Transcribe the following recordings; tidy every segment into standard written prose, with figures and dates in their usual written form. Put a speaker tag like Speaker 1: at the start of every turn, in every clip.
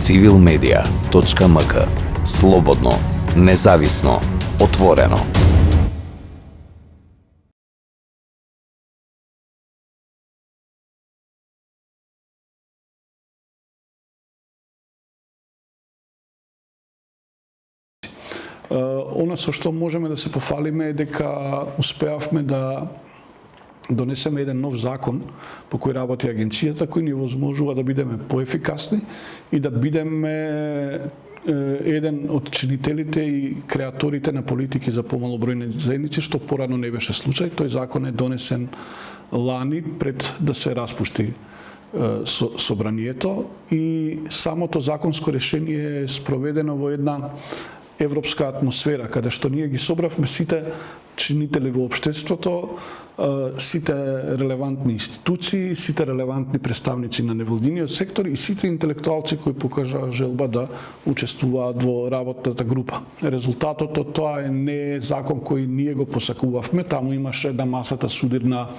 Speaker 1: civilmedia.mk. Слободно, независно, отворено.
Speaker 2: Она со што можеме да се пофалиме е дека успеавме да донесеме еден нов закон по кој работи агенцијата, кој ни возможува да бидеме поефикасни и да бидеме еден од чинителите и креаторите на политики за помалобројни заедници, што порано не беше случај. Тој закон е донесен лани пред да се распушти собранието и самото законско решение е спроведено во една европска атмосфера, каде што ние ги собравме сите чинители во општеството, сите релевантни институции, сите релевантни представници на невладиниот сектор и сите интелектуалци кои покажаа желба да учествуваат во работната група. Резултатот од тоа не е закон кој ние го посакувавме, таму имаше на масата судир на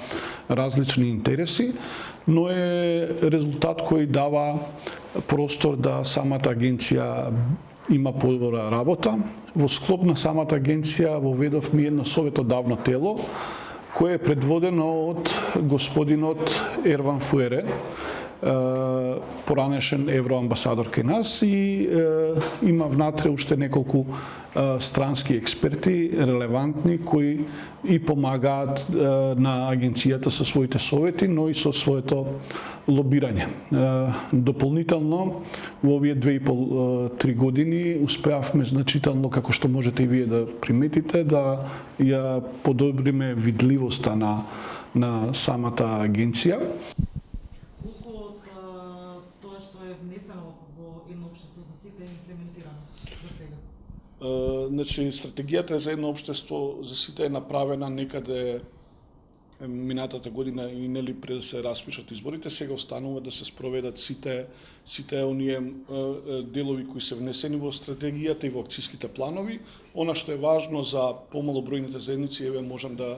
Speaker 2: различни интереси, но е резултат кој дава простор да самата агенција има подобра работа. Во склоп на самата агенција воведовме едно советодавно тело, кое е предводено од господинот Ерван Фуере, поранешен евроамбасадор кај нас и има внатре уште неколку странски експерти, релевантни, кои и помагаат на агенцијата со своите совети, но и со своето лобирање. Дополнително, во овие 2,5-3 години успеавме значително, како што можете и вие да приметите, да ја подобриме видливоста на самата агенција.
Speaker 3: Тоа што е внесено во едно општество за сите е имплементирано до сега?
Speaker 2: Значи, стратегијата за едно општество за сите е направена некаде минатата година и нели пред да се распишат изборите, сега останува да се спроведат сите оние делови кои се внесени во стратегијата и во акциските планови. Она што е важно за помалобројните заедници, еве можам да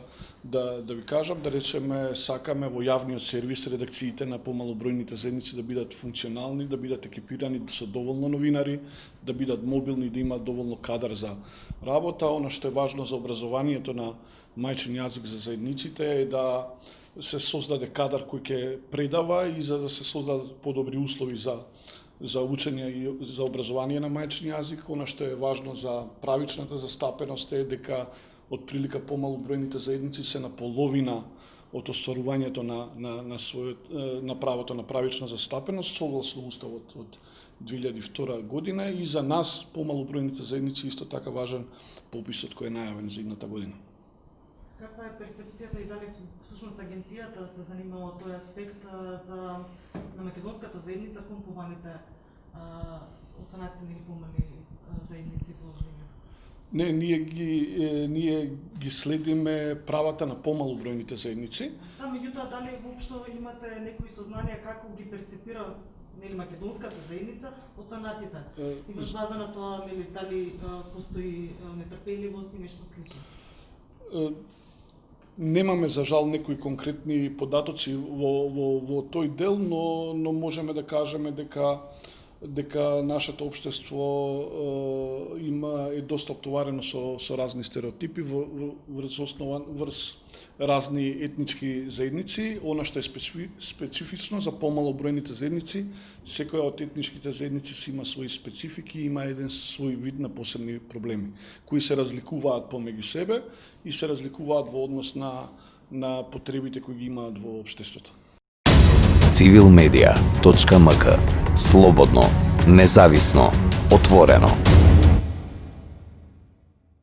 Speaker 2: ви кажам, да речеме сакаме во јавниот сервис редакциите на помалобројните заедници да бидат функционални, да бидат екипирани со доволно новинари, да бидат мобилни, да имаат доволно кадар за работа. Она што е важно за образованието на мајчин јазик за заедниците е да се создаде кадар кој ќе предава и за да се создадат подобри услови за учење и за образование на мајчин јазик. Она што е важно за правичната застапеност е дека од прилика помалобројните заедници се на половина од остварувањето на правото на правична застапеност согласно уставот од 2002 година и за нас помалобројните заедници исто така важен пописот кој е најавен за идната година.
Speaker 3: Каква е перцепцијата и дали всушност агенцијата се занимава од тој аспект на македонската заедница кон помалите останатите или помали заедници во земја?
Speaker 2: Не, ние ги следиме правата на помалобројните заедници.
Speaker 3: Да, меѓутоа дали воопшто имате некои сознанија како ги перцепира нели македонската заедница останатите? И во база на тоа нели дали постои нетрпеливост и нешто слично?
Speaker 2: Немаме за жал некои конкретни податоци во тој дел, но можеме да кажеме дека нашето општество е доста оптоварено со разни стереотипи врз разни етнички заедници. Она што е специфично за помалобројните заедници, секоја од етничките заедници си има своји специфики, има еден свој вид на посебни проблеми, кои се разликуваат помеѓу себе и се разликуваат во однос на потребите кои ги имаат во општеството.
Speaker 1: civilmedia.mk. Слободно, независно, отворено.